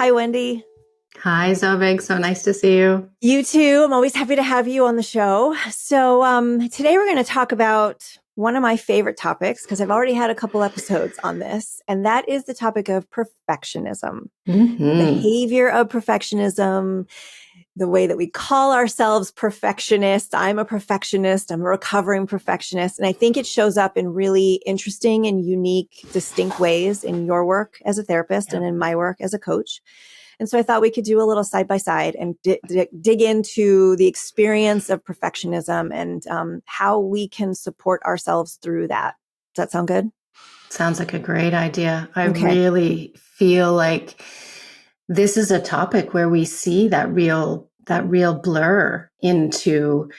Hi, Wendy. Hi, Zovig. So nice to see you. You too. I'm always happy to have you on the show. So today we're going to talk about one of my favorite topics because I've already had a couple episodes on this, and that is the topic of perfectionism, behavior of perfectionism, the way that we call ourselves perfectionists. I'm a perfectionist. I'm a recovering perfectionist. And I think it shows up in really interesting and unique, distinct ways in your work as a therapist and in my work as a coach. And so I thought we could do a little side by side and dig into the experience of perfectionism and how we can support ourselves through that. Does that sound good? Sounds like a great idea. I really feel like this is a topic where we see that real blur into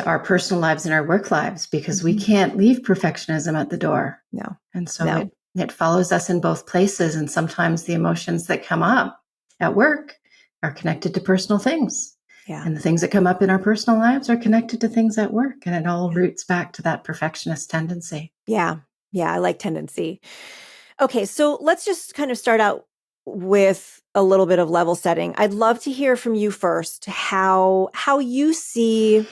our personal lives and our work lives because we can't leave perfectionism at the door. No. And so it follows us in both places. And sometimes the emotions that come up at work are connected to personal things. Yeah. And the things that come up in our personal lives are connected to things at work. And it all roots back to that perfectionist tendency. Yeah. Yeah. I like tendency. Okay. So let's just kind of start out with a little bit of level setting. I'd love to hear from you first how you see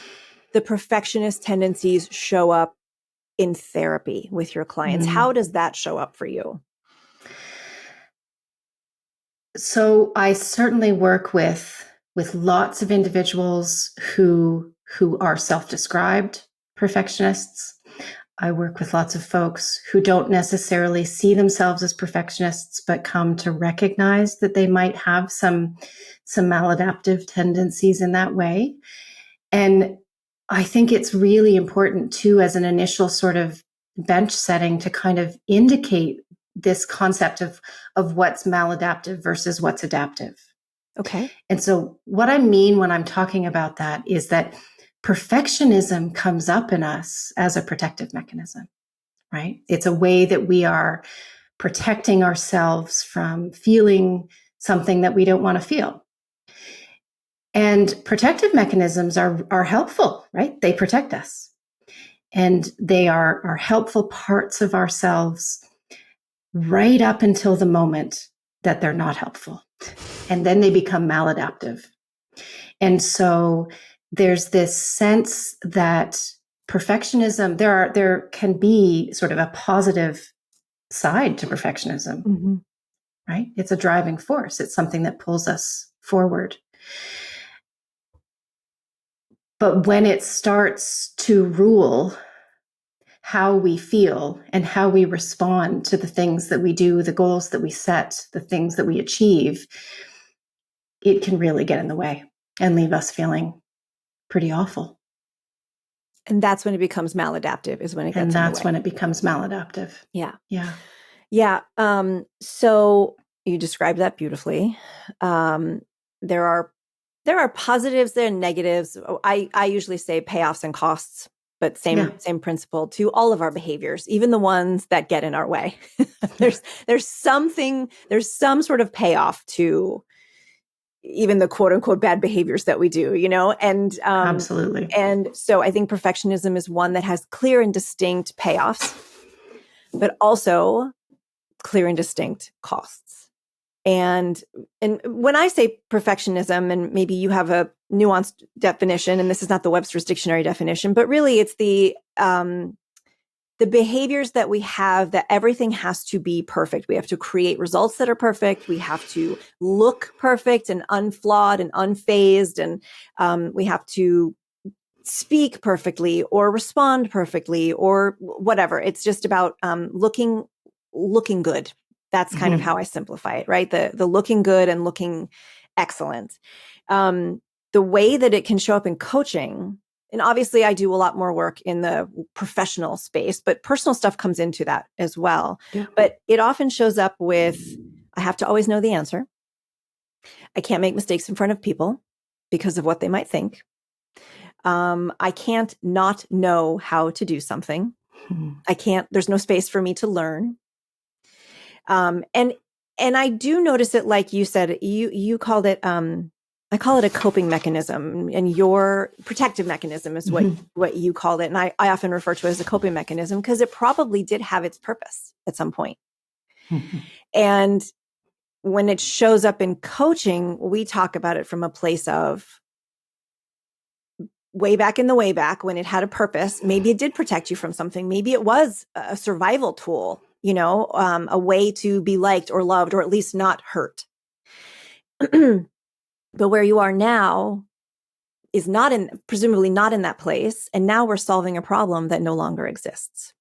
the perfectionist tendencies show up in therapy with your clients. How does that show up for you? So I certainly work with lots of individuals who are self-described perfectionists. I work with lots of folks who don't necessarily see themselves as perfectionists, but come to recognize that they might have some maladaptive tendencies in that way. And I think it's really important too, as an initial sort of bench setting, to kind of indicate this concept of what's maladaptive versus what's adaptive. Okay. And so what I mean when I'm talking about that is that perfectionism comes up in us as a protective mechanism, right? It's a way that we are protecting ourselves from feeling something that we don't want to feel. And protective mechanisms are helpful, right? They protect us. And they are helpful parts of ourselves right up until the moment that they're not helpful. And then they become maladaptive. And so there's this sense that perfectionism, there can be sort of a positive side to perfectionism, right? It's a driving force. It's something that pulls us forward. But when it starts to rule how we feel and how we respond to the things that we do, the goals that we set, the things that we achieve, it can really get in the way and leave us feeling pretty awful. And that's when it becomes maladaptive, is when it gets in the way. And that's when it becomes maladaptive. Yeah. Yeah. Yeah. So you described that beautifully. There are positives, there are negatives. I usually say payoffs and costs, but same principle to all of our behaviors, even the ones that get in our way. there's some sort of payoff to even the quote unquote bad behaviors that we do, and Absolutely. And so I think perfectionism is one that has clear and distinct payoffs, but also clear and distinct costs. And when I say perfectionism, and maybe you have a nuanced definition, and this is not the Webster's Dictionary definition, but really it's the behaviors that we have, that everything has to be perfect. We have to create results that are perfect. We have to look perfect and unflawed and unfazed. And we have to speak perfectly or respond perfectly or whatever. It's just about looking good. That's kind of how I simplify it, right? The looking good and looking excellent. The way that it can show up in coaching, and obviously I do a lot more work in the professional space, but personal stuff comes into that as well. Yeah. But it often shows up with, I have to always know the answer. I can't make mistakes in front of people because of what they might think. I can't not know how to do something. There's no space for me to learn. And I do notice it, like you said, you called it, I call it a coping mechanism, and your protective mechanism is what you called it. And I often refer to it as a coping mechanism because it probably did have its purpose at some point. And when it shows up in coaching, we talk about it from a place of way back in the way back when it had a purpose. Maybe it did protect you from something. Maybe it was a survival tool, a way to be liked or loved, or at least not hurt. But where you are now is presumably not in that place. And now we're solving a problem that no longer exists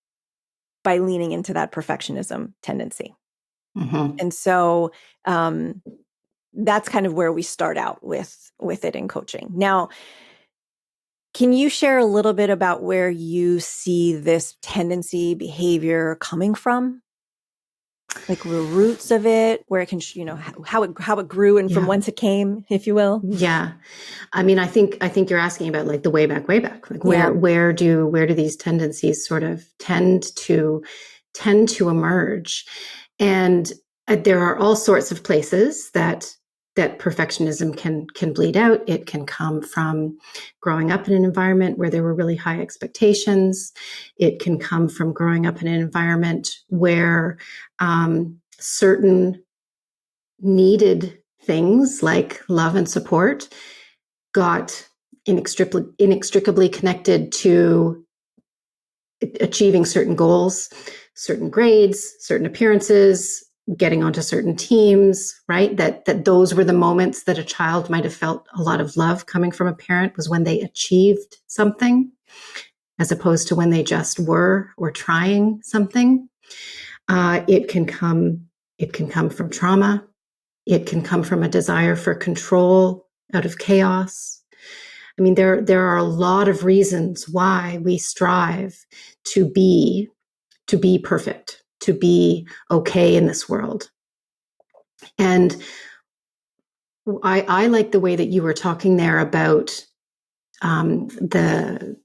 by leaning into that perfectionism tendency. Mm-hmm. And so that's kind of where we start out with it in coaching. Now, can you share a little bit about where you see this tendency, behavior coming from? Like the roots of it, where it can, how it grew and from whence it came, if you will. Yeah. I mean, I think you're asking about like the way back, like where do these tendencies sort of tend to emerge? And there are all sorts of places that perfectionism can bleed out. It can come from growing up in an environment where there were really high expectations. It can come from growing up in an environment where certain needed things like love and support got inextricably connected to achieving certain goals, certain grades, certain appearances, getting onto certain teams, right? That those were the moments that a child might have felt a lot of love coming from a parent, was when they achieved something, as opposed to when they just were or trying something. It can come from trauma. It can come from a desire for control out of chaos. I mean, there are a lot of reasons why we strive to be perfect, to be okay in this world. And I like the way that you were talking there about the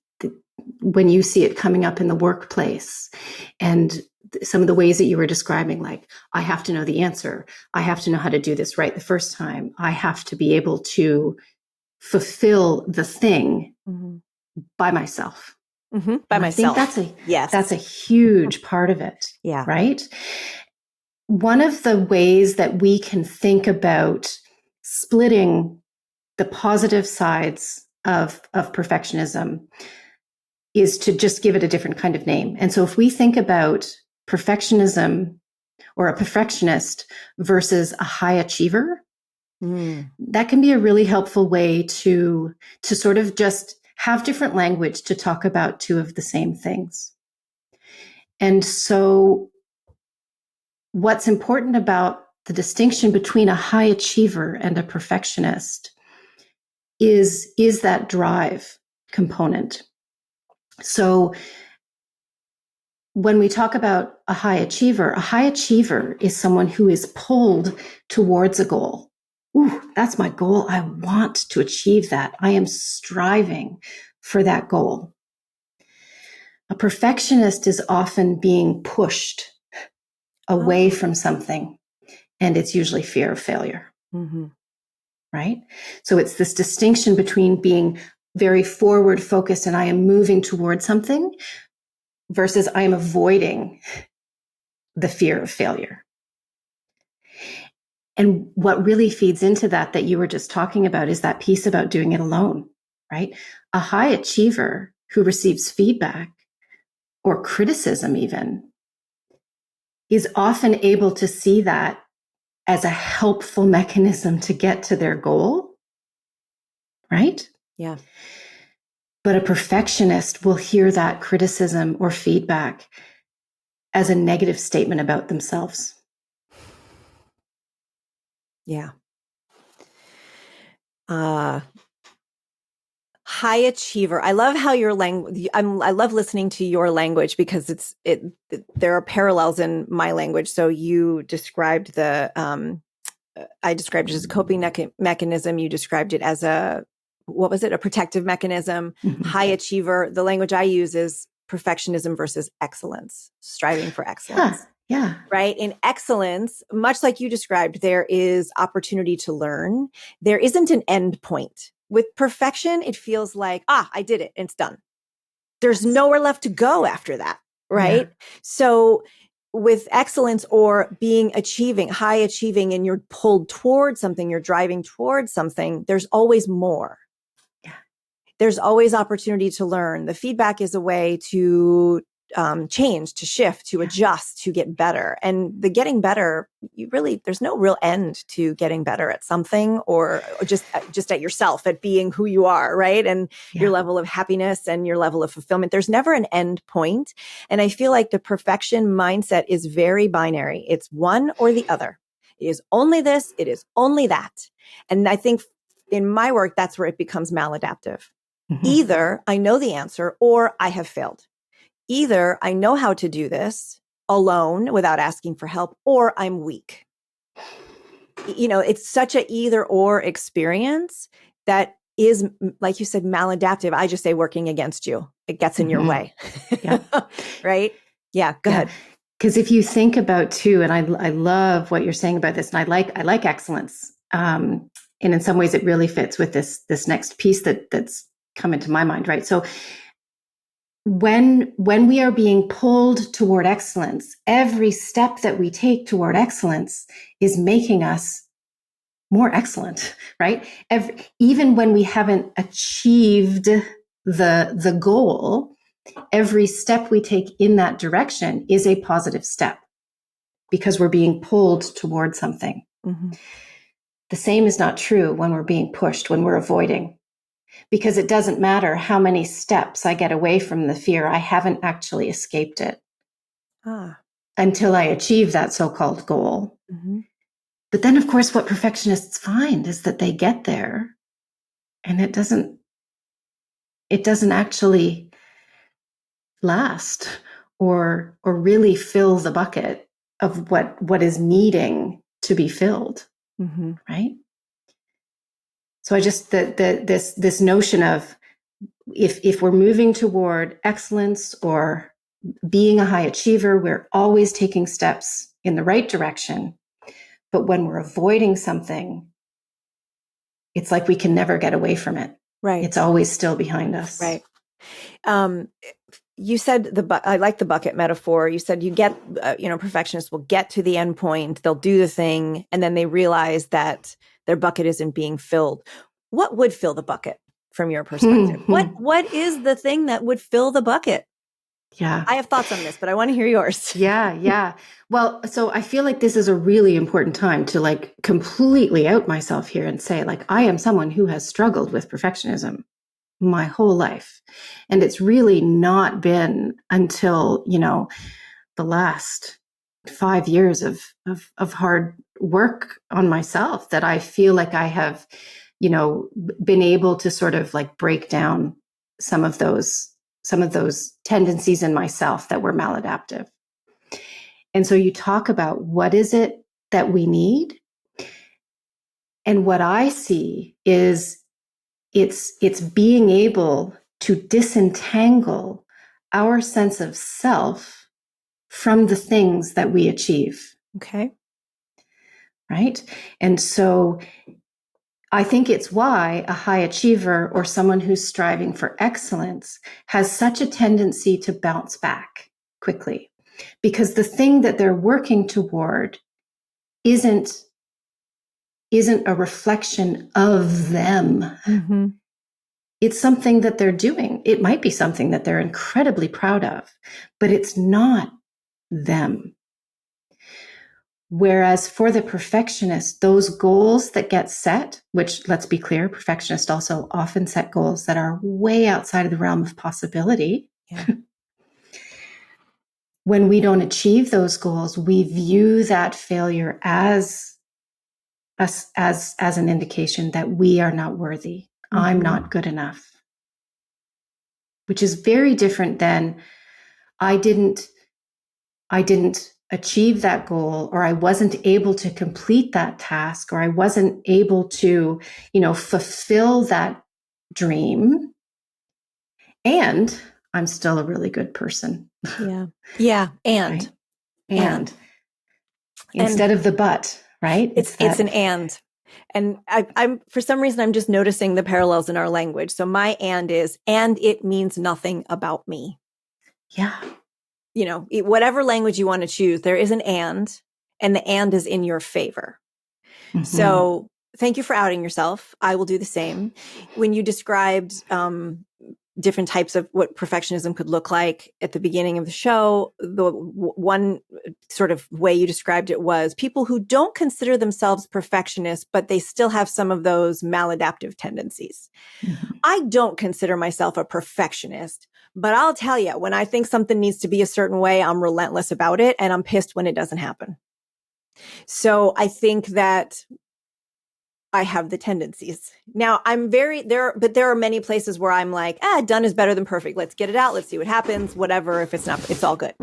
when you see it coming up in the workplace, and some of the ways that you were describing, like, I have to know the answer. I have to know how to do this right the first time. I have to be able to fulfill the thing by myself. By myself. I think that's a huge part of it. Yeah. Right. One of the ways that we can think about splitting the positive sides of perfectionism is to just give it a different kind of name. And so if we think about perfectionism or a perfectionist versus a high achiever, that can be a really helpful way to sort of just have different language to talk about two of the same things. And so what's important about the distinction between a high achiever and a perfectionist is that drive component. So when we talk about a high achiever is someone who is pulled towards a goal. Ooh, that's my goal. I want to achieve that. I am striving for that goal. A perfectionist is often being pushed away from something, and it's usually fear of failure. Right? So it's this distinction between being very forward focused and I am moving towards something versus I am avoiding the fear of failure. And what really feeds into that you were just talking about is that piece about doing it alone, right? A high achiever who receives feedback or criticism even is often able to see that as a helpful mechanism to get to their goal, right? Yeah. But a perfectionist will hear that criticism or feedback as a negative statement about themselves. Yeah. High achiever. I love how your language, I love listening to your language because there are parallels in my language. So you described I described it as a coping mechanism. You described it as a protective mechanism. High achiever. The language I use is perfectionism versus excellence, striving for excellence. Yeah. Right. In excellence, much like you described, there is opportunity to learn. There isn't an end point. With perfection, it feels like, I did it. And it's done. There's nowhere left to go after that. Right. Yeah. So with excellence or being high achieving, and you're pulled towards something, you're driving towards something, there's always more. Yeah. There's always opportunity to learn. The feedback is a way to change, to shift, to adjust, to get better. And the getting better, there's no real end to getting better at something, or just at yourself, at being who you are, right? And your level of happiness and your level of fulfillment. There's never an end point. And I feel like the perfection mindset is very binary. It's one or the other. It is only this, it is only that. And I think in my work, that's where it becomes maladaptive. Mm-hmm. Either I know the answer or I have failed. Either I know how to do this alone without asking for help, or I'm weak. It's such a either or experience that is, like you said, maladaptive. I just say working against you. It gets in your way. Yeah. Right? Yeah. Go ahead. Because if you think about too, and I love what you're saying about this, and I like excellence. And in some ways it really fits with this next piece that's come into my mind, right? So when we are being pulled toward excellence, every step that we take toward excellence is making us more excellent, right? Even when we haven't achieved the goal, every step we take in that direction is a positive step because we're being pulled toward something. Mm-hmm. The same is not true when we're being pushed, when we're avoiding. Because it doesn't matter how many steps I get away from the fear, I haven't actually escaped it until I achieve that so-called goal. Mm-hmm. But then, of course, what perfectionists find is that they get there and it doesn't actually last or really fill the bucket of what is needing to be filled, mm-hmm. right? So I just this notion of if we're moving toward excellence or being a high achiever, we're always taking steps in the right direction. But when we're avoiding something, it's like we can never get away from it. Right. It's always still behind us. Right. You said I like the bucket metaphor. You said you get, perfectionists will get to the end point, they'll do the thing, and then they realize that their bucket isn't being filled. What would fill the bucket from your perspective? What is the thing that would fill the bucket? Yeah. I have thoughts on this, but I want to hear yours. Yeah. Well, so I feel like this is a really important time to completely out myself here and say, I am someone who has struggled with perfectionism my whole life. And it's really not been until, the last 5 years of hard work on myself that I feel like I have, been able to sort of break down some of those tendencies in myself that were maladaptive. And so you talk about what is it that we need? And what I see is it's being able to disentangle our sense of self from the things that we achieve. Okay. Right? And so I think it's why a high achiever or someone who's striving for excellence has such a tendency to bounce back quickly, because the thing that they're working toward isn't a reflection of them. Mm-hmm. It's something that they're doing. It might be something that they're incredibly proud of, but it's not them. Whereas for the perfectionist, those goals that get set, which let's be clear, perfectionists also often set goals that are way outside of the realm of possibility. Yeah. When we don't achieve those goals, we view that failure as an indication that we are not worthy. Mm-hmm. I'm not good enough. Which is very different than I didn't achieve that goal, or I wasn't able to complete that task, or I wasn't able to, fulfill that dream. And I'm still a really good person. Yeah. Yeah. And. Right? And instead of the but, right? It's an and. And I'm for some reason, I'm just noticing the parallels in our language. So my and is, and it means nothing about me. Yeah. whatever language you want to choose, there is an and the and is in your favor. Mm-hmm. So thank you for outing yourself. I will do the same. When you described different types of what perfectionism could look like at the beginning of the show, the one sort of way you described it was people who don't consider themselves perfectionists, but they still have some of those maladaptive tendencies. Mm-hmm. I don't consider myself a perfectionist, but I'll tell you, when I think something needs to be a certain way, I'm relentless about it, and I'm pissed when it doesn't happen. So I think that I have the tendencies. Now but there are many places where I'm like, done is better than perfect. Let's get it out. Let's see what happens. Whatever. If it's not, it's all good.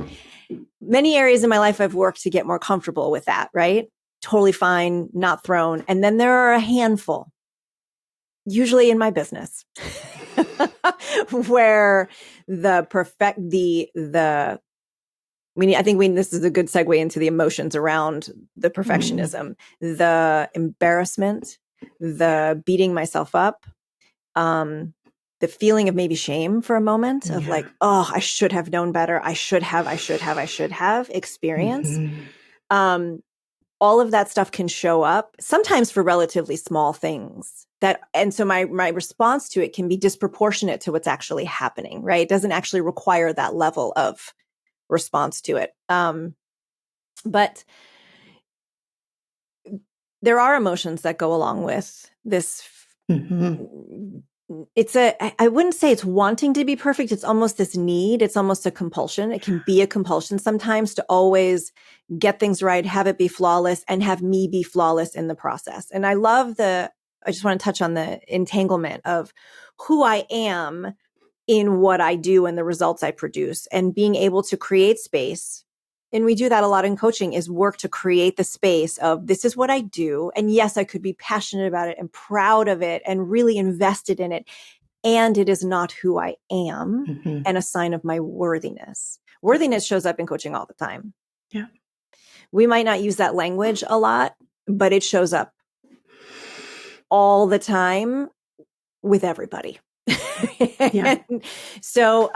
Many areas in my life I've worked to get more comfortable with that, right? Totally fine, not thrown. And then there are a handful, usually in my business, where this is a good segue into the emotions around the perfectionism, the embarrassment, the beating myself up, the feeling of maybe shame for a moment of like, oh, I should have known better. I should have experience. Mm-hmm. All of that stuff can show up sometimes for relatively small things and so my response to it can be disproportionate to what's actually happening, right? It doesn't actually require that level of response to it. But there are emotions that go along with this. Mm-hmm. I wouldn't say it's wanting to be perfect. It's almost this need. It's almost a compulsion. It can be a compulsion sometimes to always get things right, have it be flawless, and have me be flawless in the process. And I just want to touch on the entanglement of who I am in what I do and the results I produce, and being able to create space. And we do that a lot in coaching, is work to create the space of, this is what I do. And yes, I could be passionate about it and proud of it and really invested in it. And it is not who I am, and a sign of my worthiness. Worthiness shows up in coaching all the time. Yeah. We might not use that language a lot, but it shows up all the time with everybody. Yeah. So,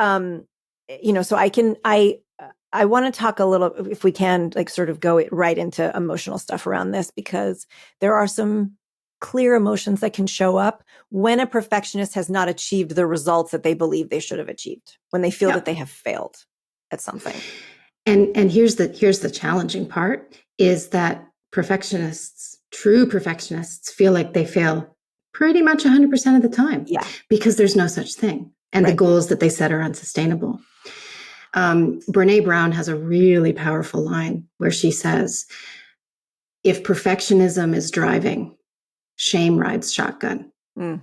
I want to talk a little, if we can, like sort of go right into emotional stuff around this, because there are some clear emotions that can show up when a perfectionist has not achieved the results that they believe they should have achieved, when they feel that they have failed at something. And here's the challenging part, is that true perfectionists feel like they fail pretty much 100% of the time. Yeah. Because there's no such thing. And the goals that they set are unsustainable. Brene Brown has a really powerful line where she says, if perfectionism is driving, shame rides shotgun. Mm.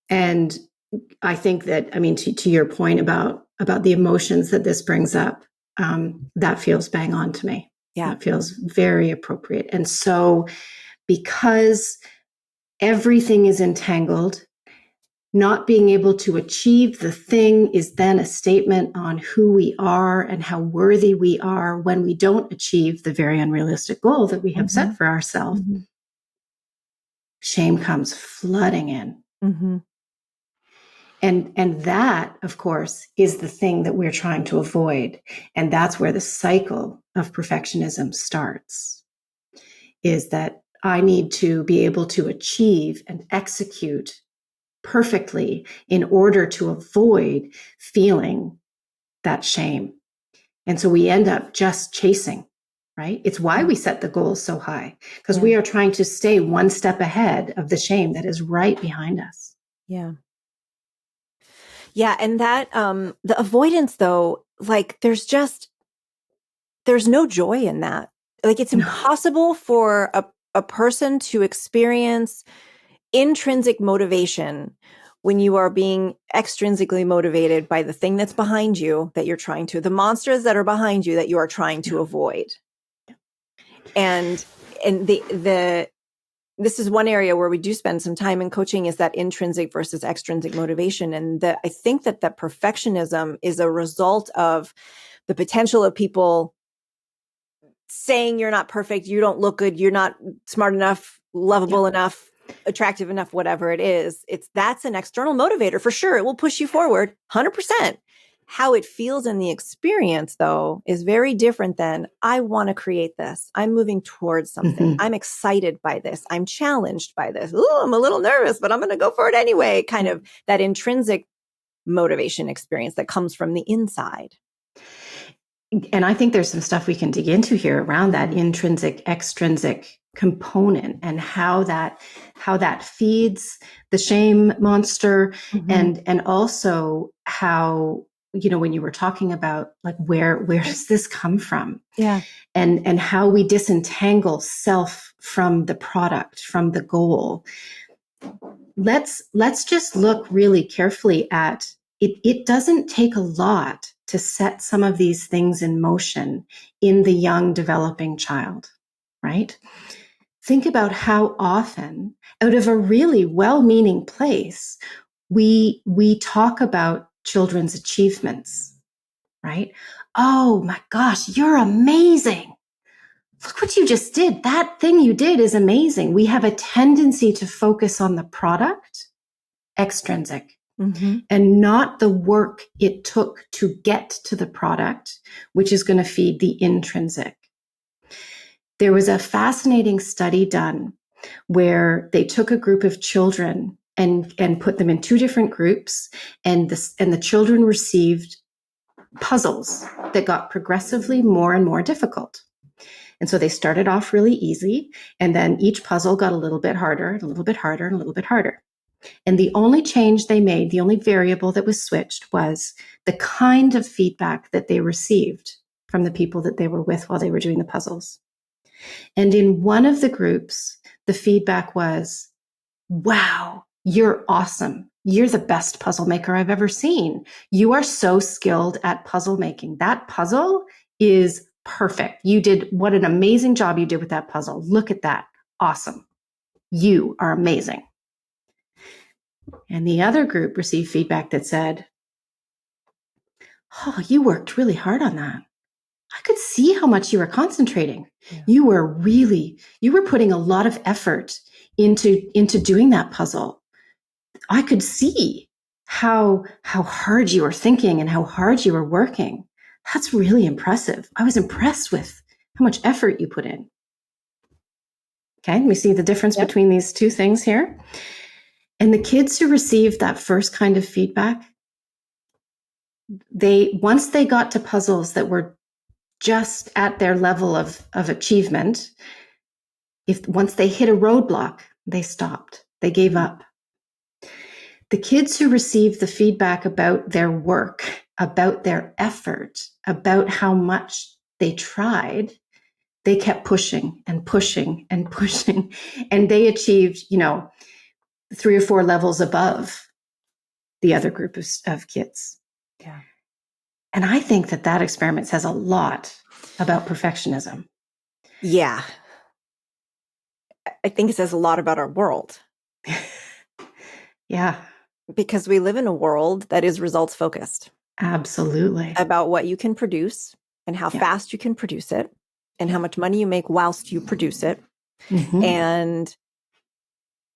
And I think that, to your point about the emotions that this brings up, that feels bang on to me. Yeah. That feels very appropriate. And so, because everything is entangled, not being able to achieve the thing is then a statement on who we are and how worthy we are when we don't achieve the very unrealistic goal that we have set for ourselves. Mm-hmm. Shame comes flooding in. Mm-hmm. And that, of course, is the thing that we're trying to avoid. And that's where the cycle of perfectionism starts, is that I need to be able to achieve and execute perfectly in order to avoid feeling that shame. And so we end up just chasing, right? It's why we set the goals so high, because we are trying to stay one step ahead of the shame that is right behind us. Yeah. Yeah. And that, the avoidance though, like there's no joy in that. Like it's impossible for a person to experience intrinsic motivation when you are being extrinsically motivated by the thing that's behind you that you're trying to, the monsters that are behind you that you are trying to avoid. And this is one area where we do spend some time in coaching, is that intrinsic versus extrinsic motivation. And I think that perfectionism is a result of the potential of people saying you're not perfect, you don't look good, you're not smart enough, lovable enough, attractive enough, whatever it is. That's an external motivator for sure. It will push you forward 100%. How it feels in the experience, though, is very different than I want to create this. I'm moving towards something. Mm-hmm. I'm excited by this. I'm challenged by this. Ooh, I'm a little nervous, but I'm going to go for it anyway. Kind of that intrinsic motivation experience that comes from the inside. And I think there's some stuff we can dig into here around that intrinsic, extrinsic component and how that feeds the shame monster, and also how, when you were talking about like where does this come from? Yeah. And how we disentangle self from the product, from the goal. Let's just look really carefully at it. It doesn't take a lot to set some of these things in motion in the young developing child, right? Think about how often, out of a really well-meaning place, we talk about children's achievements, right? Oh my gosh, you're amazing. Look what you just did. That thing you did is amazing. We have a tendency to focus on the product, extrinsic, and not the work it took to get to the product, which is going to feed the intrinsic. There was a fascinating study done where they took a group of children and put them in two different groups, and the children received puzzles that got progressively more and more difficult. And so they started off really easy, and then each puzzle got a little bit harder, and a little bit harder, and a little bit harder. And the only change they made, the only variable that was switched, was the kind of feedback that they received from the people that they were with while they were doing the puzzles. And in one of the groups, the feedback was, wow, you're awesome. You're the best puzzle maker I've ever seen. You are so skilled at puzzle making. That puzzle is perfect. What an amazing job you did with that puzzle. Look at that. Awesome. You are amazing. And the other group received feedback that said, oh, you worked really hard on that. I could see how much you were concentrating. Yeah. You were putting a lot of effort into doing that puzzle. I could see how hard you were thinking and how hard you were working. That's really impressive. I was impressed with how much effort you put in. Okay, we see the difference between these two things here. And the kids who received that first kind of feedback, once they got to puzzles that were just at their level of achievement, once they hit a roadblock, they stopped. They gave up. The kids who received the feedback about their work, about their effort, about how much they tried, they kept pushing and pushing and pushing, and they achieved, 3 or 4 levels above the other group of kids. Yeah. And I think that experiment says a lot about perfectionism. Yeah. I think it says a lot about our world. Yeah. Because we live in a world that is results focused. Absolutely. About what you can produce and how fast you can produce it and how much money you make whilst you produce it. Mm-hmm. And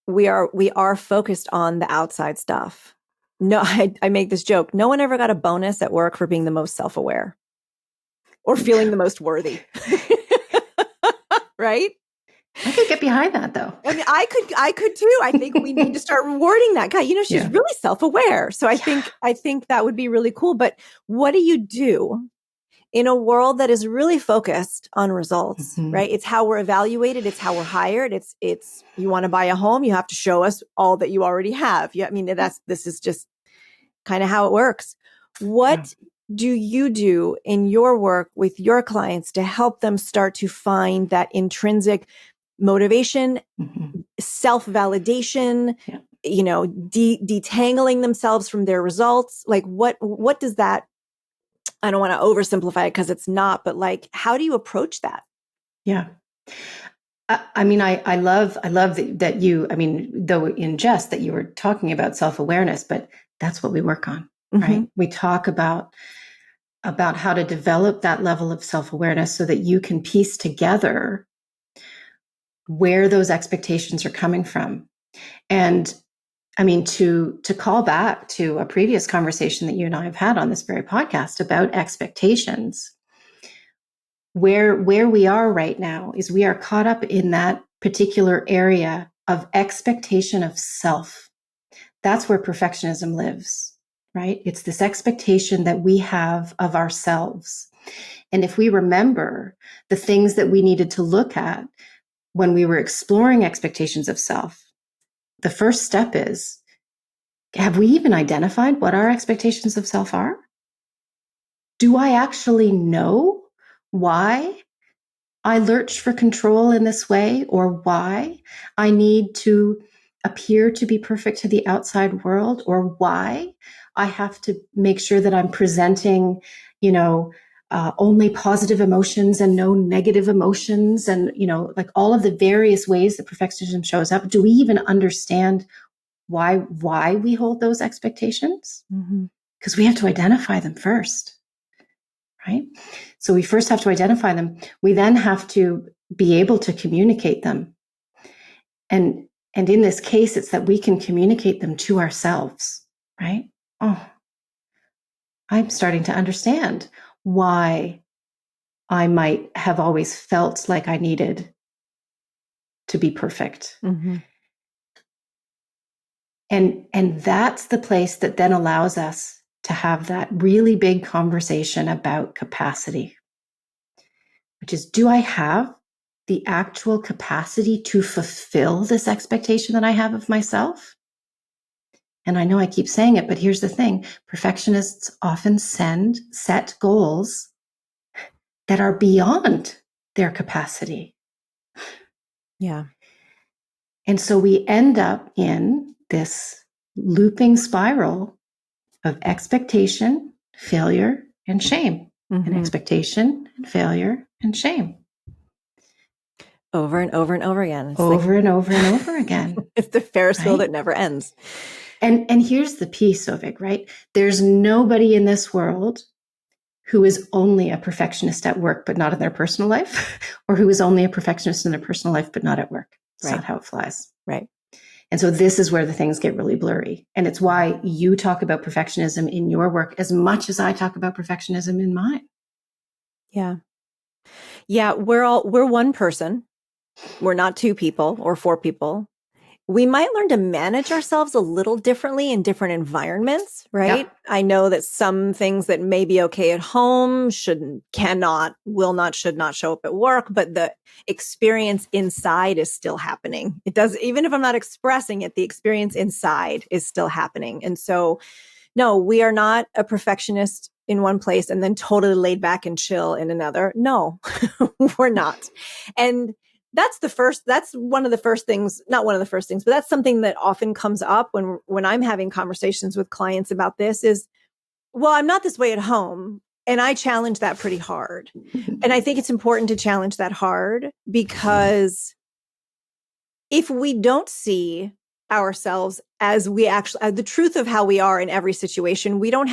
we are focused on the outside stuff. No, I make this joke. No one ever got a bonus at work for being the most self-aware or feeling the most worthy. Right? I could get behind that, though. I mean, I could too. I think we need to start rewarding that guy. She's really self-aware. So I think that would be really cool. But what do you do in a world that is really focused on results, right? It's how we're evaluated. It's how we're hired. It's you want to buy a home, you have to show us all that you already have. Yeah, I mean, this is just kind of how it works. What do you do in your work with your clients to help them start to find that intrinsic motivation, self-validation, detangling themselves from their results? Like what does that, I don't want to oversimplify it because it's not, but like, how do you approach that? Yeah. I mean, I love that you, I mean, though in jest that you were talking about self-awareness, but that's what we work on, right? We talk about how to develop that level of self-awareness so that you can piece together where those expectations are coming from. And I mean, to call back to a previous conversation that you and I have had on this very podcast about expectations, where we are right now is we are caught up in that particular area of expectation of self. That's where perfectionism lives, right? It's this expectation that we have of ourselves. And if we remember the things that we needed to look at when we were exploring expectations of self, the first step is, have we even identified what our expectations of self are? Do I actually know why I lurch for control in this way, or why I need to appear to be perfect to the outside world, or why I have to make sure that I'm presenting, only positive emotions and no negative emotions, and, like all of the various ways that perfectionism shows up? Do we even understand why we hold those expectations? Because we have to identify them first. Right? So we first have to identify them. We then have to be able to communicate them. And in this case, it's that we can communicate them to ourselves, right? Oh, I'm starting to understand why I might have always felt like I needed to be perfect. And that's the place that then allows us to have that really big conversation about capacity, which is, do I have the actual capacity to fulfill this expectation that I have of myself? And I know I keep saying it, but here's the thing. Perfectionists often set goals that are beyond their capacity. Yeah. And so we end up in this looping spiral of expectation, failure, and shame. And expectation, and failure, and shame. Over and over and over again. It's over and over and over again. It's the Ferris wheel right? that never ends. And here's the piece, Zovig, right? There's nobody in this world who is only a perfectionist at work, but not in their personal life, or who is only a perfectionist in their personal life, but not at work. It's not how it flies. Right. And so this is where the things get really blurry. And it's why you talk about perfectionism in your work as much as I talk about perfectionism in mine. Yeah. Yeah. We're one person. We're not two people or four people. We might learn to manage ourselves a little differently in different environments, right? Yeah. I know that some things that may be okay at home cannot, will not, should not show up at work, but the experience inside is still happening. It does, even if I'm not expressing it, the experience inside is still happening. And so, no, we are not a perfectionist in one place and then totally laid back and chill in another. No, we're not. And that's one of the first things, not one of the first things, but that's something that often comes up when I'm having conversations with clients about this is, well, I'm not this way at home. And I challenge that pretty hard. And I think it's important to challenge that hard because if we don't see ourselves as we actually, the truth of how we are in every situation, we don't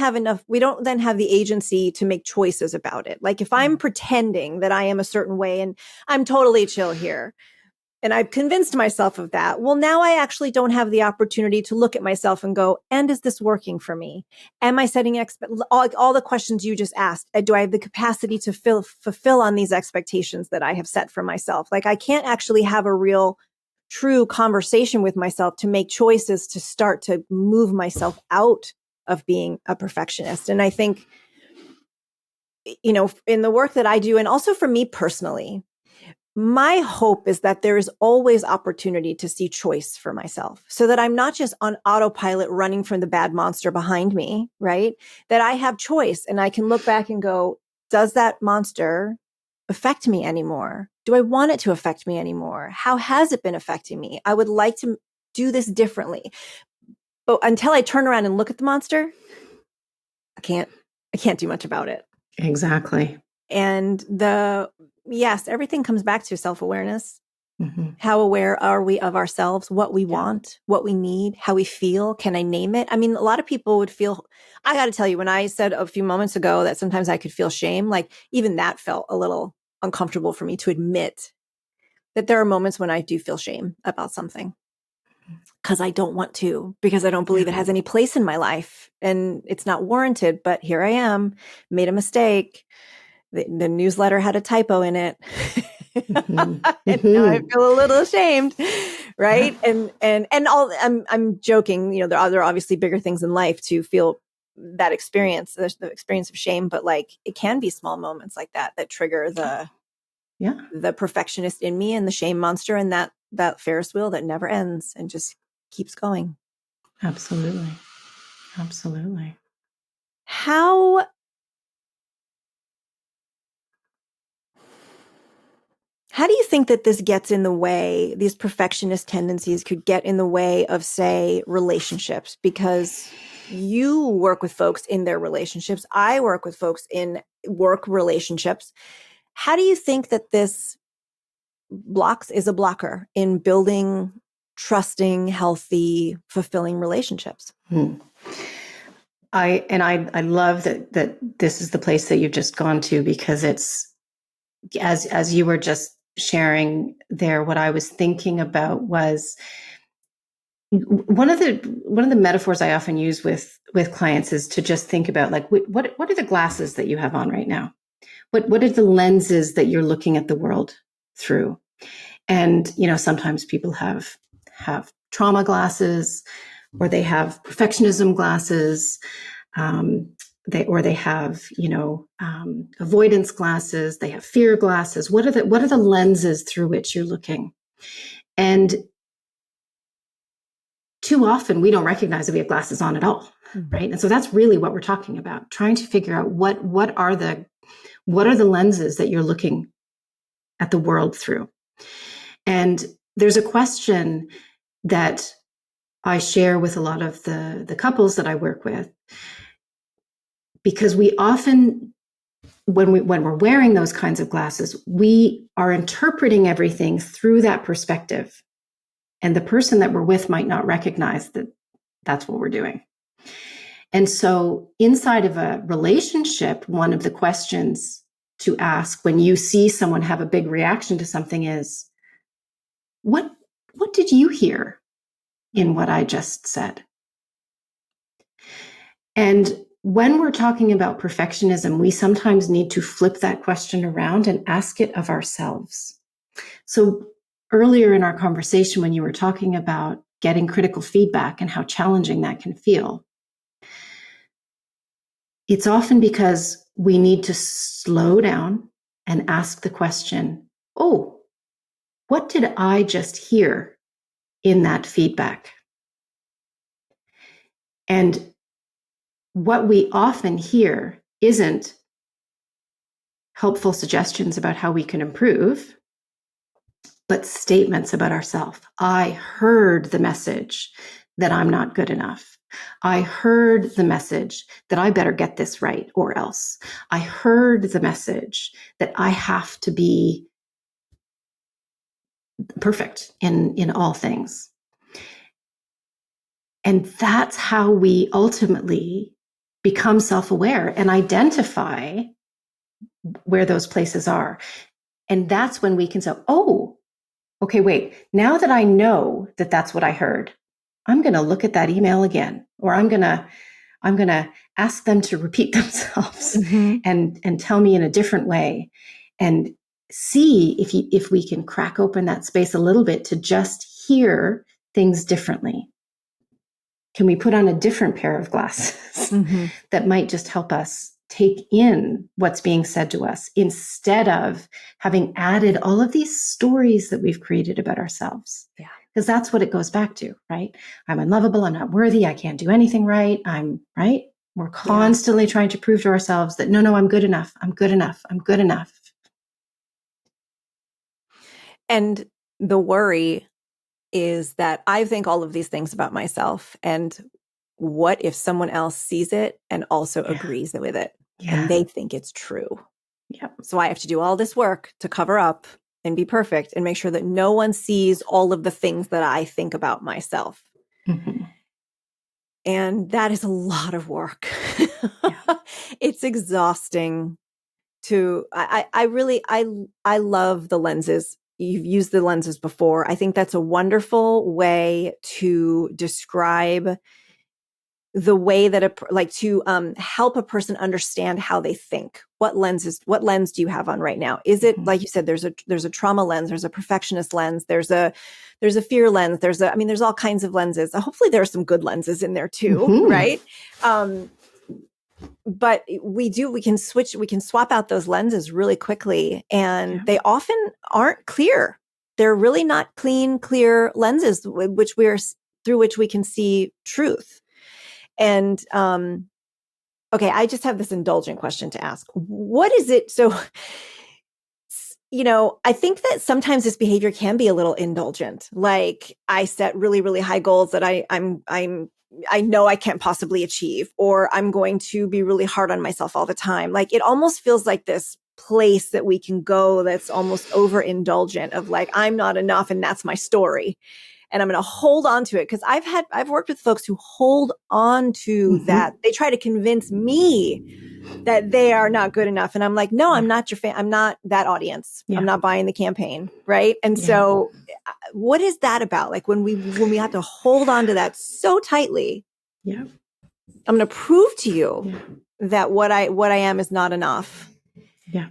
then have the agency to make choices about it. Like if I'm pretending that I am a certain way and I'm totally chill here, and I've convinced myself of that, well, now I actually don't have the opportunity to look at myself and go, and is this working for me? Am I setting all the questions you just asked? Do I have the capacity to fulfill on these expectations that I have set for myself? Like I can't actually have a real true conversation with myself to make choices to start to move myself out of being a perfectionist. And I think, in the work that I do, and also for me personally, my hope is that there is always opportunity to see choice for myself so that I'm not just on autopilot running from the bad monster behind me, right? That I have choice and I can look back and go, does that monster affect me anymore? Do I want it to affect me anymore? How has it been affecting me? I would like to do this differently. But until I turn around and look at the monster, I can't do much about it. Exactly. And yes, everything comes back to self-awareness. How aware are we of ourselves, what we want, what we need, how we feel? Can I name it? I mean, a lot of people would feel, I got to tell you, when I said a few moments ago that sometimes I could feel shame, like even that felt a little uncomfortable for me to admit that there are moments when I do feel shame about something. because I don't want to, because I don't believe it has any place in my life and it's not warranted. But here I am, made a mistake. The newsletter had a typo in it. Mm-hmm. And now I feel a little ashamed. Right. Yeah. And all I'm joking, there are obviously bigger things in life to feel that experience, the experience of shame, but like it can be small moments like that trigger the perfectionist in me and the shame monster and that Ferris wheel that never ends and just keeps going. Absolutely. Absolutely. How do you think that this gets in the way, these perfectionist tendencies could get in the way of, say, relationships? Because you work with folks in their relationships. I work with folks in work relationships. How do you think that this is a blocker in building trusting, healthy, fulfilling relationships? I love that this is the place that you've just gone to, because it's as you were just sharing there, what I was thinking about was one of the metaphors I often use with clients is to just think about, like, what are the glasses that you have on right now? What are the lenses that you're looking at the world through? And sometimes people have trauma glasses, or they have perfectionism glasses. They have avoidance glasses. They have fear glasses. What are the lenses through which you're looking? And too often we don't recognize that we have glasses on at all, right? And so that's really what we're talking about, trying to figure out what are the lenses that you're looking at the world through. And there's a question that I share with a lot of the couples that I work with, because we often, when we're wearing those kinds of glasses, we are interpreting everything through that perspective. And the person that we're with might not recognize that that's what we're doing. And so inside of a relationship, one of the questions to ask when you see someone have a big reaction to something is, what did you hear in what I just said? And when we're talking about perfectionism, we sometimes need to flip that question around and ask it of ourselves. So earlier in our conversation, when you were talking about getting critical feedback and how challenging that can feel, it's often because we need to slow down and ask the question, oh, what did I just hear in that feedback? And what we often hear isn't helpful suggestions about how we can improve, but statements about ourselves. I heard the message that I'm not good enough. I heard the message that I better get this right or else. I heard the message that I have to be perfect in all things. And that's how we ultimately become self-aware and identify where those places are. And that's when we can say, oh, okay, wait, now that I know that that's what I heard, I'm going to look at that email again, or I'm going to ask them to repeat themselves and tell me in a different way, and see if we can crack open that space a little bit to just hear things differently. Can we put on a different pair of glasses that might just help us take in what's being said to us, instead of having added all of these stories that we've created about ourselves? Yeah. Because that's what it goes back to, right? I'm unlovable. I'm not worthy. I can't do anything right. Right? We're constantly trying to prove to ourselves that, no, I'm good enough. I'm good enough. I'm good enough. And the worry is that I think all of these things about myself, and what if someone else sees it and also agrees with it, and they think it's true? So I have to do all this work to cover up and be perfect and make sure that no one sees all of the things that I think about myself. And that is a lot of work. It's exhausting. I really love the lenses you've used the lenses before. I think that's a wonderful way to describe the way that to help a person understand how they think. What lens do you have on right now? Is it, like you said, there's a trauma lens, there's a perfectionist lens, there's a fear lens, there's all kinds of lenses. Hopefully there are some good lenses in there too, right? But we can swap out those lenses really quickly, and they often aren't clear. They're really not clear lenses through which we can see truth. And, okay, I just have this indulgent question to ask. What is it? So, I think that sometimes this behavior can be a little indulgent. Like, I set really, really high goals that I know I can't possibly achieve, or I'm going to be really hard on myself all the time. Like, it almost feels like this place that we can go that's almost overindulgent of like, I'm not enough and that's my story. And I'm going to hold on to it, because I've worked with folks who hold on to that. They try to convince me that they are not good enough. And I'm like, no, I'm not your fan. I'm not that audience. I'm not buying the campaign. Right. And so what is that about? Like when we have to hold on to that so tightly, I'm going to prove to you that what I am is not enough.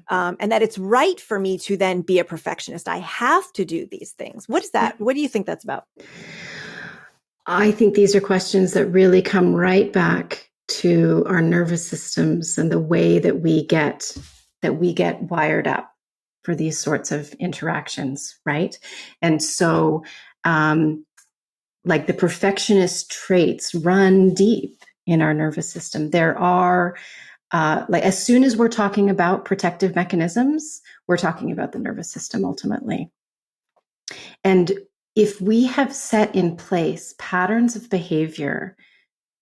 And that it's right for me to then be a perfectionist. I have to do these things. What is that? What do you think that's about? I think these are questions that really come right back to our nervous systems and the way that we get wired up for these sorts of interactions, right? And so, like the perfectionist traits run deep in our nervous system. There are like as soon as we're talking about protective mechanisms, we're talking about the nervous system ultimately. And if we have set in place patterns of behavior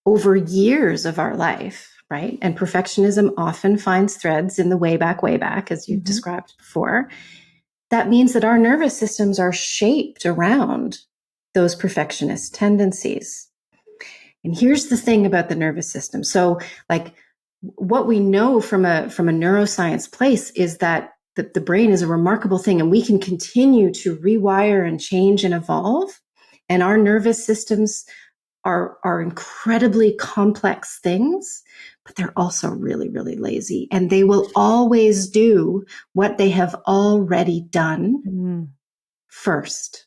over years of our life, right? And perfectionism often finds threads in the way back, as you've described before. That means that our nervous systems are shaped around those perfectionist tendencies. And here's the thing about the nervous system. So like what we know from a neuroscience place is that the brain is a remarkable thing, and we can continue to rewire and change and evolve. And our nervous systems are incredibly complex things, but they're also really, really lazy. And they will always do what they have already done first.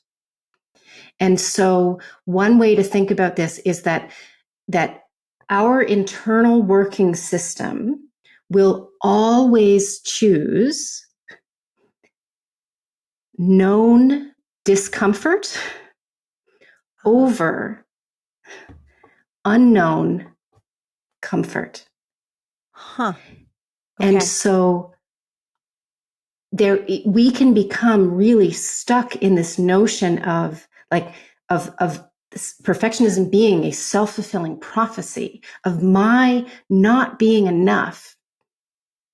And so one way to think about this is that our internal working system will always choose known discomfort over unknown comfort. Okay. And so we can become really stuck in this notion of perfectionism being a self-fulfilling prophecy, of my not being enough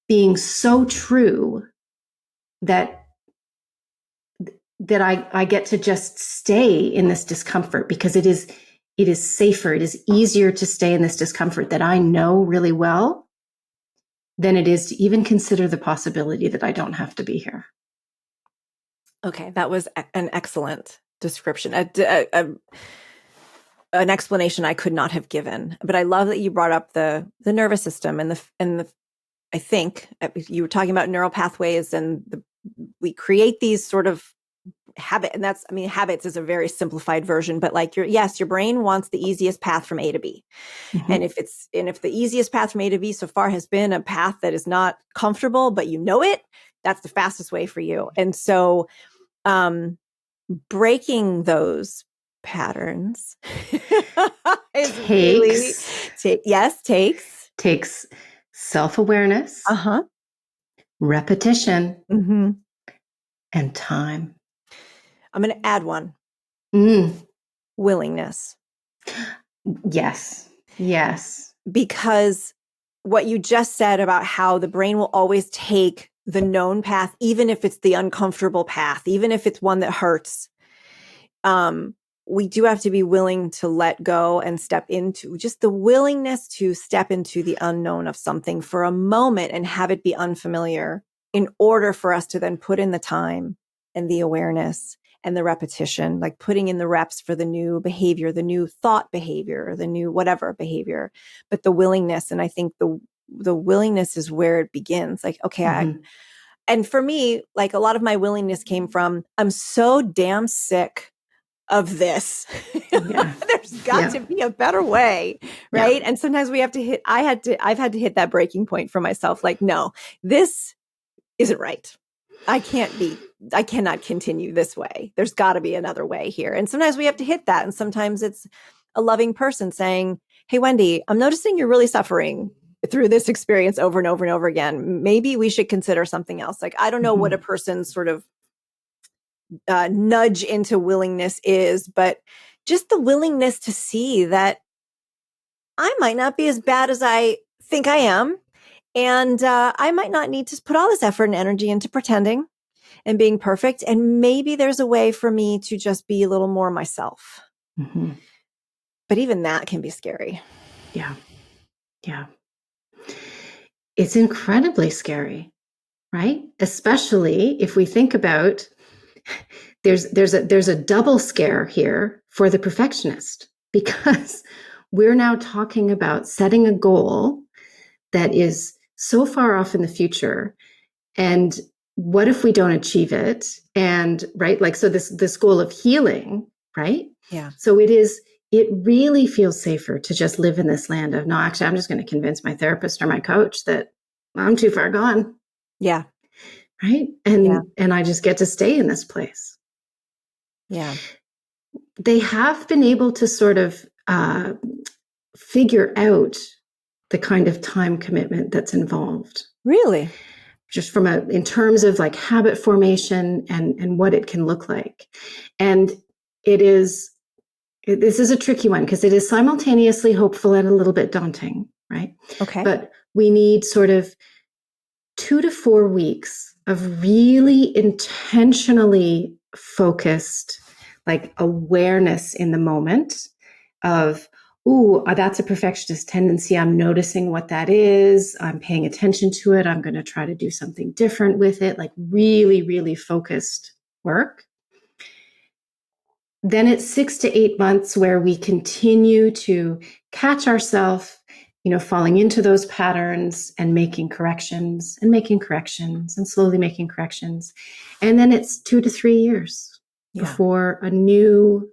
being so true that I get to just stay in this discomfort because it is safer, it is easier to stay in this discomfort that I know really well than it is to even consider the possibility that I don't have to be here. Okay, that was an excellent description. An explanation I could not have given, but I love that you brought up the nervous system and the. I think you were talking about neural pathways, and we create these sort of habit, and habits is a very simplified version, but like your brain wants the easiest path from A to B, and if the easiest path from A to B so far has been a path that is not comfortable, but it, that's the fastest way for you, and so breaking those patterns takes self-awareness, repetition, and time. I'm going to add one. Willingness. Yes. Because what you just said about how the brain will always take the known path, even if it's the uncomfortable path, even if it's one that hurts, we do have to be willing to let go and step into just the willingness to step into the unknown of something for a moment and have it be unfamiliar in order for us to then put in the time and the awareness and the repetition, like putting in the reps for the new behavior, the new thought behavior, the new whatever behavior, but the willingness. And I think the willingness is where it begins. Like, okay, and for me, like a lot of my willingness came from, I'm so damn sick of this. Yeah. There's got to be a better way. Right. And sometimes we have to I've had to hit that breaking point for myself. Like, no, this isn't right. I cannot continue this way. There's got to be another way here. And sometimes we have to hit that. And sometimes it's a loving person saying, hey, Wendy, I'm noticing you're really suffering through this experience over and over and over again. Maybe we should consider something else. Like, I don't know what a person's sort of nudge into willingness is, but just the willingness to see that I might not be as bad as I think I am. And I might not need to put all this effort and energy into pretending and being perfect. And maybe there's a way for me to just be a little more myself. But even that can be scary. Yeah. Yeah. It's incredibly scary, right? Especially if we think about there's a double scare here for the perfectionist, because we're now talking about setting a goal that is so far off in the future. And what if we don't achieve it? And right, like, so this goal of healing, right? Yeah. So it really feels safer to just live in this land of, no, actually, I'm just going to convince my therapist or my coach that I'm too far gone. Yeah. Right. And I just get to stay in this place. Yeah. They have been able to sort of figure out the kind of time commitment that's involved. Really? Just in terms of like habit formation and what it can look like. And this is a tricky one because it is simultaneously hopeful and a little bit daunting, right? Okay. But we need sort of 2 to 4 weeks of really intentionally focused, like awareness in the moment of, ooh, that's a perfectionist tendency. I'm noticing what that is. I'm paying attention to it. I'm going to try to do something different with it, like really, really focused work. Then it's 6 to 8 months where we continue to catch ourselves, falling into those patterns and making corrections and slowly making corrections. And then it's 2 to 3 years before a new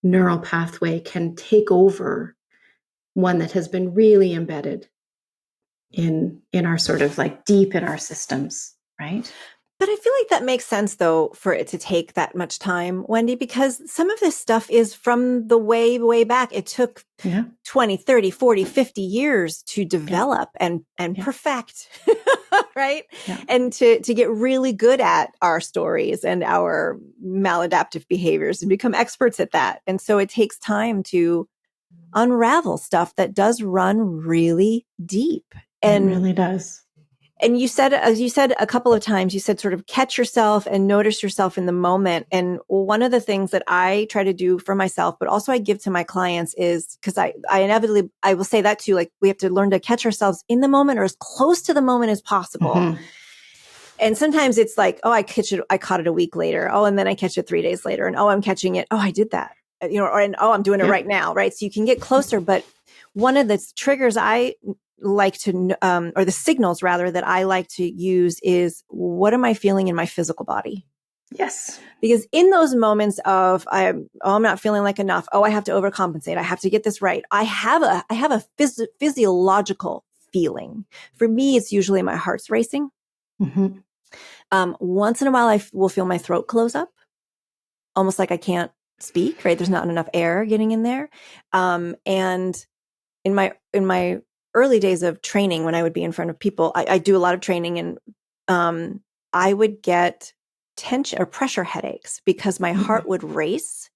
neural pathway can take over one that has been really embedded in our sort of like deep in our systems, right? But I feel like that makes sense, though, for it to take that much time, Wendy, because some of this stuff is from the way, way back. It took 20, 30, 40, 50 years to develop and perfect, right? Yeah. And to get really good at our stories and our maladaptive behaviors and become experts at that. And so it takes time to unravel stuff that does run really deep. And it really does. And you said, as you said a couple of times, you said sort of catch yourself and notice yourself in the moment. And one of the things that I try to do for myself, but also I give to my clients is, because I inevitably, I will say that too, like we have to learn to catch ourselves in the moment or as close to the moment as possible. And sometimes it's like, oh, I caught it a week later. Oh, and then I catch it 3 days later. And oh, I'm catching it. Oh, I did that. I'm doing it right now. Right. So you can get closer. But one of the triggers I like to, or the signals rather that I like to use is, what am I feeling in my physical body? Yes. Because in those moments of, I'm not feeling like enough. Oh, I have to overcompensate. I have to get this right. I have a physiological feeling. For me, it's usually my heart's racing. Once in a while, I will feel my throat close up, almost like I can't speak, right? There's not enough air getting in there. And in my early days of training, when I would be in front of people, I do a lot of training, and I would get tension or pressure headaches because my heart would race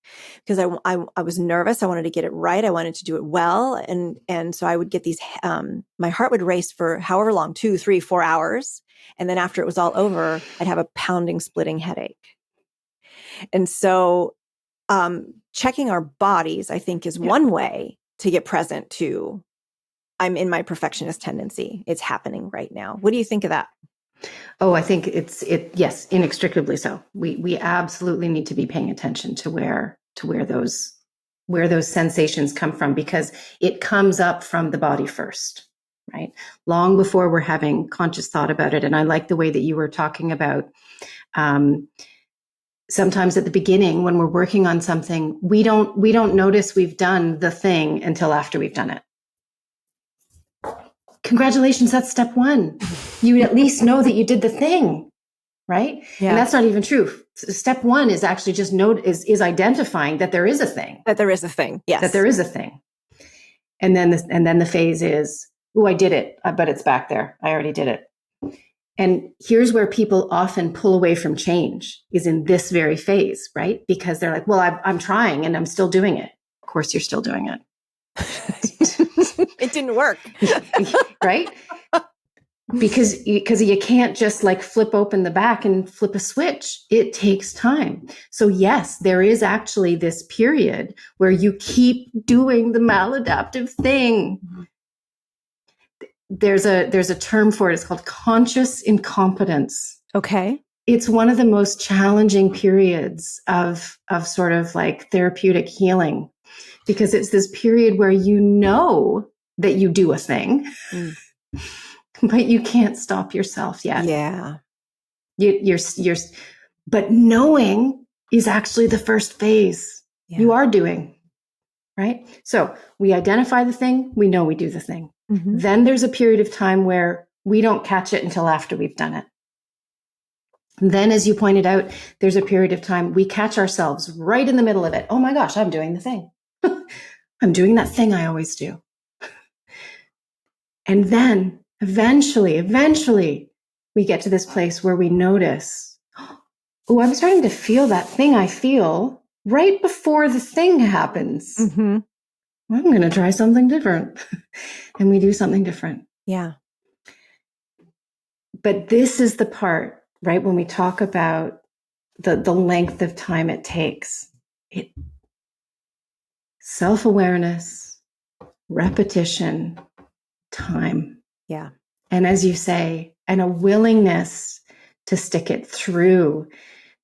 because I was nervous. I wanted to get it right. I wanted to do it well. And so I would get these, my heart would race for however long, 2, 3, 4 hours. And then after it was all over, I'd have a pounding, splitting headache. And so, checking our bodies, I think, is one way to get present to, I'm in my perfectionist tendency. It's happening right now. What do you think of that? Oh, I think yes, inextricably so. We absolutely need to be paying attention to where those sensations come from, because it comes up from the body first, right? Long before we're having conscious thought about it. And I like the way that you were talking about, sometimes at the beginning when we're working on something, we don't notice we've done the thing until after we've done it. Congratulations, that's step one. You at least know that you did the thing, right? Yeah. And that's not even true. Step one is actually just is identifying that there is a thing. That there is a thing. Yes. That there is a thing. And then the phase is, oh, I did it, but it's back there. I already did it. And here's where people often pull away from change, is in this very phase, right? Because they're like, well, I'm trying and I'm still doing it. Of course, you're still doing it. It didn't work. Right? Because you can't just like flip open the back and flip a switch. It takes time. So yes, there is actually this period where you keep doing the maladaptive thing. There's a term for it. It's called conscious incompetence. Okay. It's one of the most challenging periods of sort of like therapeutic healing, because it's this period where you know that you do a thing, but you can't stop yourself yet. Yeah. You're, but knowing is actually the first phase. Yeah. You are doing, right? So we identify the thing, we know we do the thing. Mm-hmm. Then there's a period of time where we don't catch it until after we've done it. And then, as you pointed out, there's a period of time we catch ourselves right in the middle of it. Oh my gosh, I'm doing the thing. I'm doing that thing I always do. And then eventually, we get to this place where we notice, oh, I'm starting to feel that thing I feel right before the thing happens. Mm-hmm. I'm going to try something different. And we do something different. Yeah. But this is the part, right, when we talk about the length of time it takes. Self-awareness, repetition, time. Yeah. And as you say, and a willingness to stick it through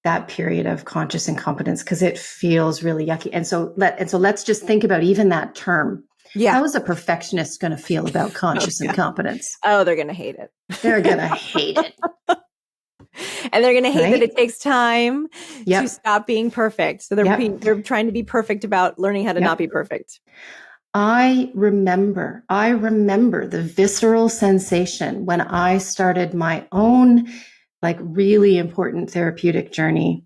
that period of conscious incompetence, because it feels really yucky. And so let's just think about even that term. Yeah. How is a perfectionist going to feel about conscious incompetence? Oh, they're going to hate it. They're going to hate it. And they're going to hate that it takes time to stop being perfect. So they're trying to be perfect about learning how to not be perfect. I remember the visceral sensation when I started my own like really important therapeutic journey,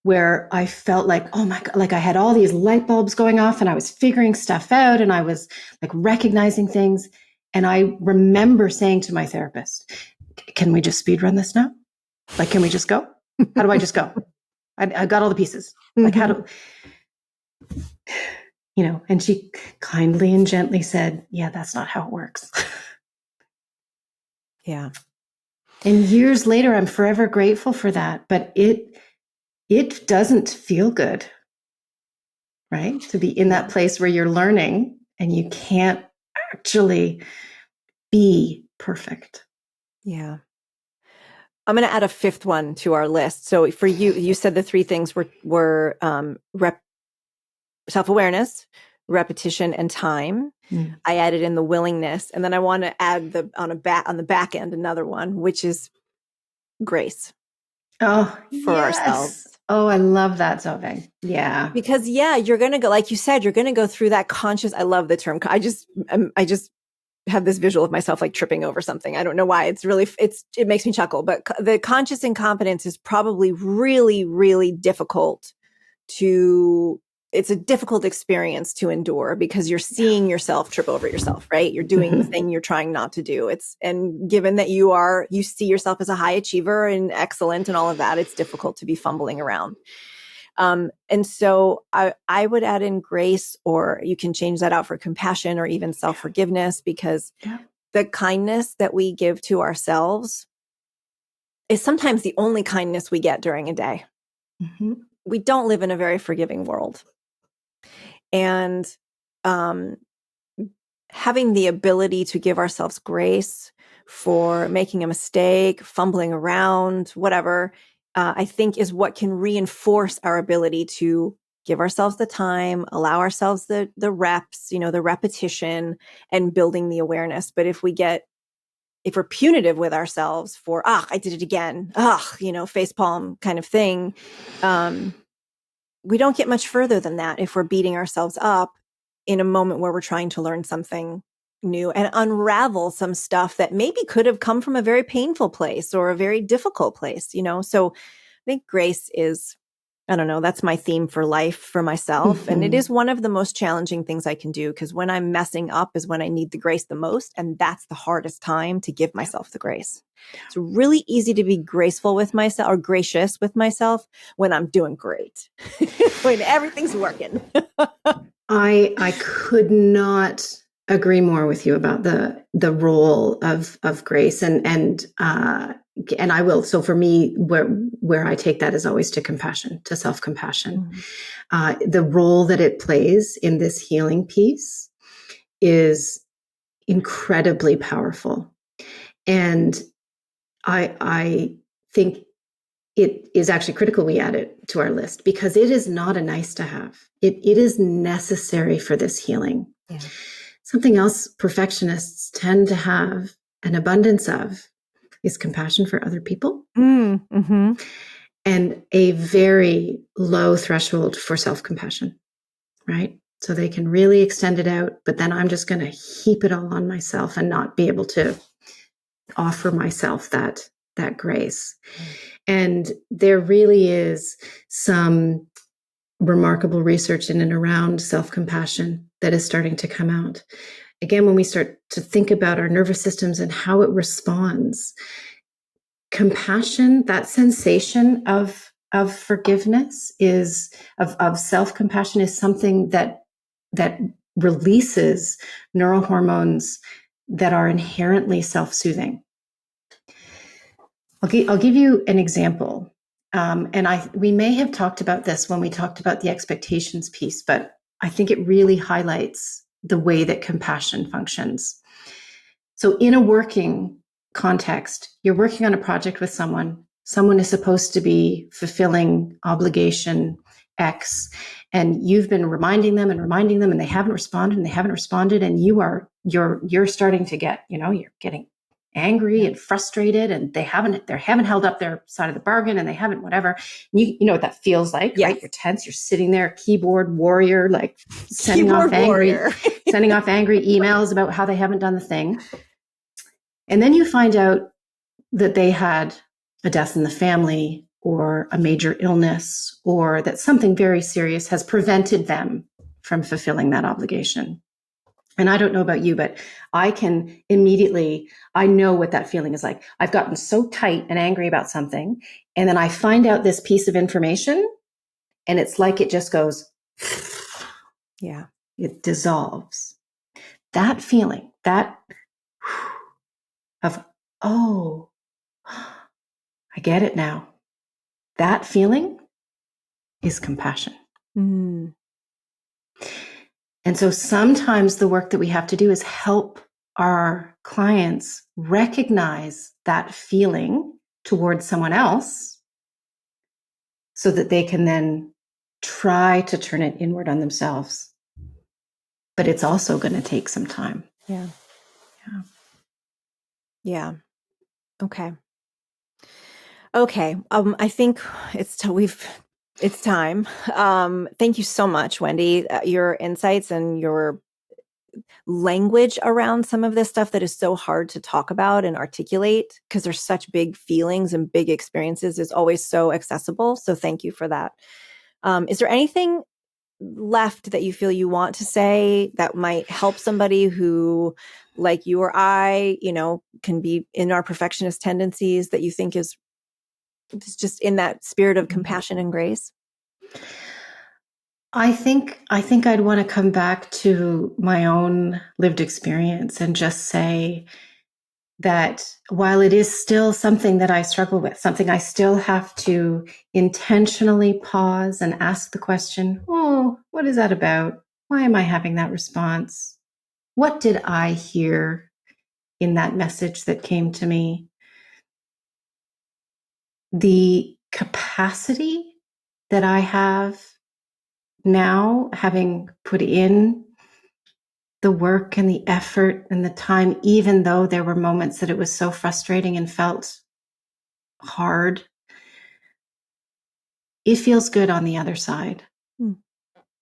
where I felt like, oh my God, like I had all these light bulbs going off and I was figuring stuff out and I was like recognizing things. And I remember saying to my therapist, can we just speed run this now? Like, can we just go? How do I just go? I got all the pieces. Like, how do, and she kindly and gently said, yeah, that's not how it works. Yeah. And years later, I'm forever grateful for that. But it doesn't feel good, right? To be in that place where you're learning and you can't actually be perfect. Yeah. I'm going to add a fifth one to our list. So for you said the three things were self-awareness, repetition, and time. Mm. I added in the willingness, and then I want to add on the back end another one, which is grace. Oh, for ourselves. Oh, I love that, Zovig. Yeah. Because you're going to go, like you said, you're going to go through that conscious. I love the term. I just have this visual of myself like tripping over something. I don't know why. It makes me chuckle, but the conscious incompetence is probably really, really difficult it's a difficult experience to endure, because you're seeing yourself trip over yourself, right? You're doing the thing you're trying not to do. And given that you see yourself as a high achiever and excellent and all of that, it's difficult to be fumbling around. And so I would add in grace, or you can change that out for compassion or even self-forgiveness, because the kindness that we give to ourselves is sometimes the only kindness we get during a day. Mm-hmm. We don't live in a very forgiving world. And having the ability to give ourselves grace for making a mistake, fumbling around, whatever, I think is what can reinforce our ability to give ourselves the time, allow ourselves the reps, the repetition and building the awareness. But if we're punitive with ourselves for, I did it again, facepalm kind of thing, we don't get much further than that if we're beating ourselves up in a moment where we're trying to learn something new and unravel some stuff that maybe could have come from a very painful place or a very difficult place, So I think grace is, I don't know, that's my theme for life for myself. Mm-hmm. And it is one of the most challenging things I can do, because when I'm messing up is when I need the grace the most. And that's the hardest time to give myself the grace. It's really easy to be graceful with myself or gracious with myself when I'm doing great, when everything's working. I could not agree more with you about the role of grace and I will. So for me, where I take that is always to compassion, to self-compassion. Mm-hmm. The role that it plays in this healing piece is incredibly powerful. And I think it is actually critical we add it to our list, because it is not a nice to have. It is necessary for this healing. Yeah. Something else perfectionists tend to have an abundance of is compassion for other people. Mm-hmm. And a very low threshold for self-compassion, right? So they can really extend it out, but then I'm just going to heap it all on myself and not be able to offer myself that grace. Mm-hmm. And there really is some remarkable research in and around self-compassion that is starting to come out. Again, when we start to think about our nervous systems and how it responds, compassion, that sensation of forgiveness of self-compassion is something that releases neurohormones that are inherently self-soothing. I'll give you an example. And we may have talked about this when we talked about the expectations piece, but I think it really highlights the way that compassion functions. So in a working context, you're working on a project with someone is supposed to be fulfilling obligation X, and you've been reminding them, and they haven't responded, and you're starting to get, you're getting angry and frustrated, and they haven't held up their side of the bargain, and they haven't whatever. You know what that feels like, yes. Right? You're tense, you're sitting there, keyboard warrior, like sending off angry emails about how they haven't done the thing. And then you find out that they had a death in the family or a major illness, or that something very serious has prevented them from fulfilling that obligation. And I don't know about you, but I know what that feeling is like. I've gotten so tight and angry about something, and then I find out this piece of information, and it's like it just goes, yeah, it dissolves. That feeling, of, oh, I get it now. That feeling is compassion. Mm. And so sometimes the work that we have to do is help our clients recognize that feeling towards someone else so that they can then try to turn it inward on themselves. But it's also going to take some time. Yeah. Yeah. Okay. I think it's time. Thank you so much, Wendy. Your insights and your language around some of this stuff that is so hard to talk about and articulate, because there's such big feelings and big experiences, is always so accessible. So thank you for that. Is there anything left that you feel you want to say that might help somebody who, like you or I, can be in our perfectionist tendencies, that you think is just in that spirit of compassion and grace? I think I'd want to come back to my own lived experience and just say that while it is still something that I struggle with, something I still have to intentionally pause and ask the question, oh, what is that about? Why am I having that response? What did I hear in that message that came to me. The capacity that I have now, having put in the work and the effort and the time, even though there were moments that it was so frustrating and felt hard, it feels good on the other side.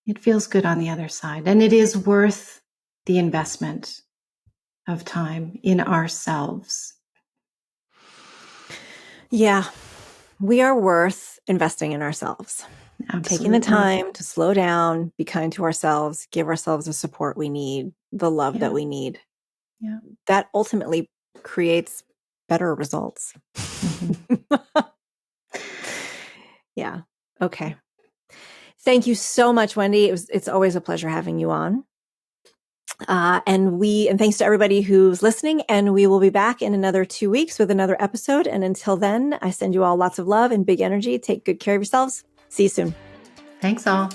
It feels good on the other side. And it is worth the investment of time in ourselves. Yeah, we are worth investing in ourselves. Absolutely. Taking the time to slow down, be kind to ourselves, give ourselves the support we need, the love that we need. Yeah. That ultimately creates better results. Yeah. Okay. Thank you so much, Wendy. It's always a pleasure having you on. And thanks to everybody who's listening, and we will be back in another 2 weeks with another episode. And until then, I send you all lots of love and big energy. Take good care of yourselves. See you soon. Thanks all.